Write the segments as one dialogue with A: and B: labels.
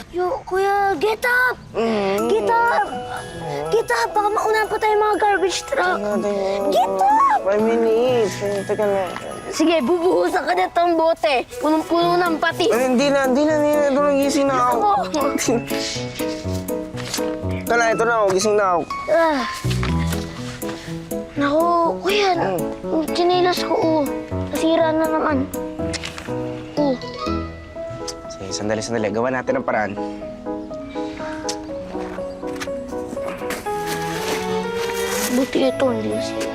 A: Yo, kuya, get up! Get up! Get up! Baka maunahan pa tayo mga garbage truck. Get up!
B: 5 minutes. Teka na.
A: Sige, bubuhusan ka na itong bote. Punong-puno ng patis.
B: Ay, hindi na. Ito na, gising na ako. Ito na, gising na ako.
A: Naku, kuya, chinelas ko, nasira na naman.
B: Sige, sandali. Gawa natin ang paraan.
A: Buti ito, hindi nasira.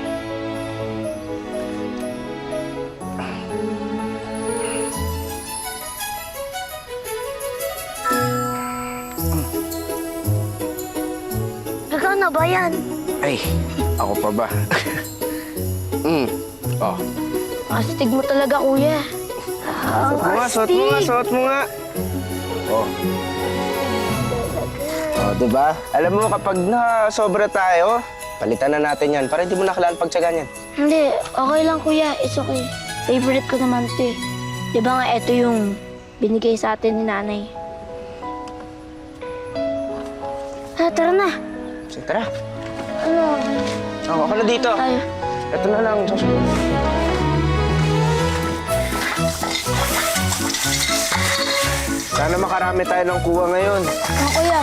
A: Nagana ba yan?
B: Ay, ako pa ba? Oh.
A: Astig mo talaga, kuya.
B: Suot mo nga. Oh. Oh, diba? Alam mo, kapag sobra tayo, palitan na natin yan para hindi mo nakalaan pagtsagan yan.
A: Hindi, okay lang, kuya. It's okay. Favorite ko naman ito eh. Di ba nga, ito yung binigay sa atin ni nanay. Tara na.
B: Sige, tara.
A: Ano?
B: Ako na dito.
A: Tayo.
B: Ito na lang, Diyos. Sana makarami tayo ng kuha ngayon.
A: Kuya.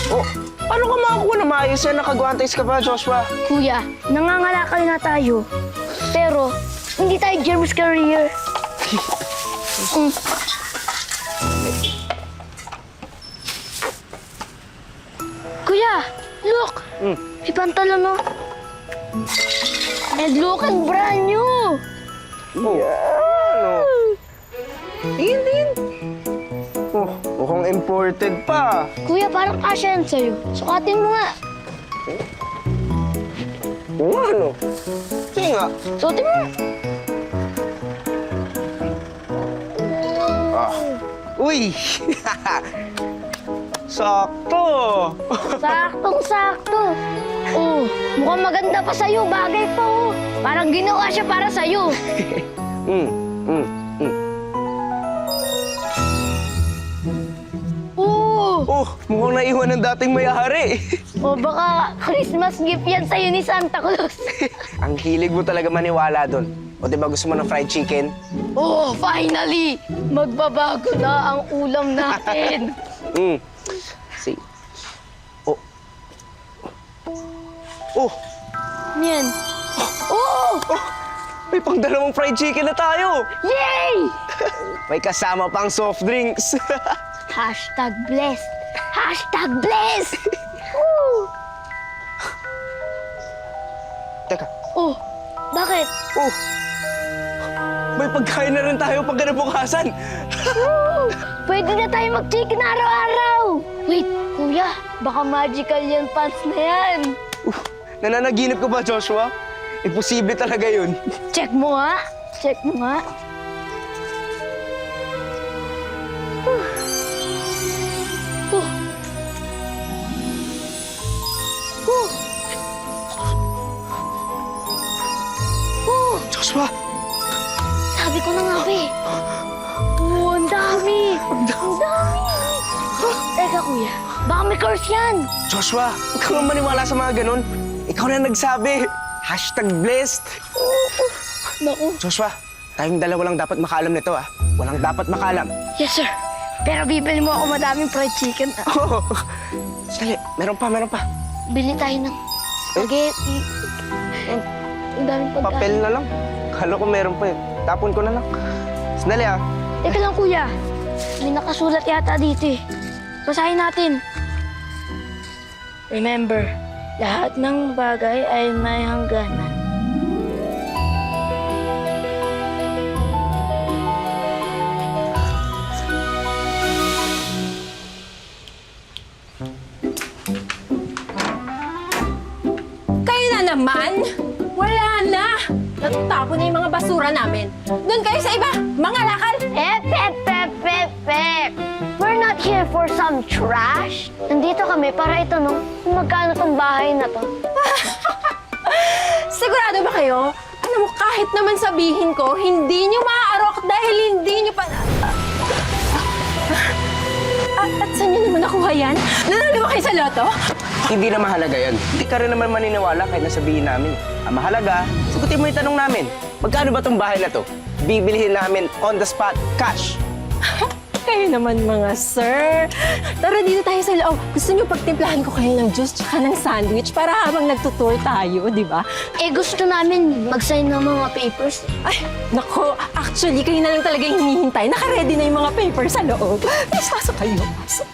B: Oh, paano ka makakuha na maayos yan? Nakagwantes ka ba, Joshua?
A: Kuya, nangangalakal na tayo. Pero, hindi tayo germs carrier. Kuya, look! May pantalon, no? And look, ang brand new!
B: Oh, ano? Tingin. Oh, mukhang imported pa.
A: Kuya, parang kasya yan sa'yo. Sukatin mo nga.
B: Oo, ano? Sige nga.
A: Suotin mo.
B: Ah. Uy! Sakto!
A: Saktong-sakto. Oh, mukhang maganda pa sa'yo. Bagay pa, oh. Parang ginawa siya para sa'yo.
B: Oh, mukhang naiwan ng dating may-ari.
A: O baka Christmas gift yan sa'yo ni Santa Claus.
B: Ang hilig mo talaga maniwala doon. O diba gusto mo ng fried chicken?
A: Oh, finally! Magbabago na ang ulam natin.
B: See. Oh. Oh!
A: Ano yan? Oh!
B: May pang-dalawang fried chicken na tayo!
A: Yay!
B: May kasama pang soft drinks.
A: Hashtag blessed. Hashtag blessed! Woo!
B: Teka.
A: Oh, bakit?
B: Oh! May pagkain na rin tayo pag kinabukasan.
A: Woo! Pwede na tayo mag-chicken araw-araw. Wait, kuya, baka magical yan pants na yan.
B: Nananaginip ko ba, Joshua? Imposible talaga yun.
A: Check mo nga. Check mo nga.
B: Joshua!
A: Sabi ko na nga, be. Oh, ang dami. Ang dami. Teka, kuya. Baka may curse yan.
B: Joshua, huwag kang maniwala sa mga ganun. Ikaw na nagsabi. Hashtag blessed.
A: Naku.
B: Joshua, tayong dalawa lang dapat makaalam nito, ah. Walang dapat makaalam.
A: Yes, sir. Pero bibili mo ako madaming fried chicken.
B: Oh, sali, meron pa.
A: Bili tayo ng spaghetti. Ang daming pagkain.
B: Papel na lang. Kala ko meron pa eh. Tapon ko na lang. Sandali, ah.
A: Teka lang, kuya. May nakasulat yata dito eh. Basahin natin. Remember, lahat ng bagay ay may hangganan.
C: Kayo na naman? Wala na! Natutapon na yung mga basura namin. Doon kayo sa iba, mga lakal!
A: We're not here for some trash. Nandito kami para itanong kung magkano tong bahay na to.
C: Sigurado ba kayo? Alam mo, Kahit naman sabihin ko, hindi nyo maaarok dahil hindi nyo pa... At saan nyo naman nakuha yan? Nanalo ba kayo sa loto?
B: Hindi na mahalaga yan. Hindi ka rin naman maniniwala kahit nasabihin namin. Ang mahalaga, sagutin mo yung tanong namin. Magkano ba tong bahay na to? Bibilihin namin on the spot, cash.
C: Kayo naman mga sir. Tara dito tayo sa loob. Gusto nyo pagtimplahan ko kayo ng juice tsaka ng sandwich para habang nagtutour tayo, di ba?
A: Eh, gusto namin mag-sign ng mga papers.
C: Ay, nako. Actually, kayo na lang talaga yung hinihintay. Naka-ready na yung mga papers sa loob. Please, pasok kayo. Pasok.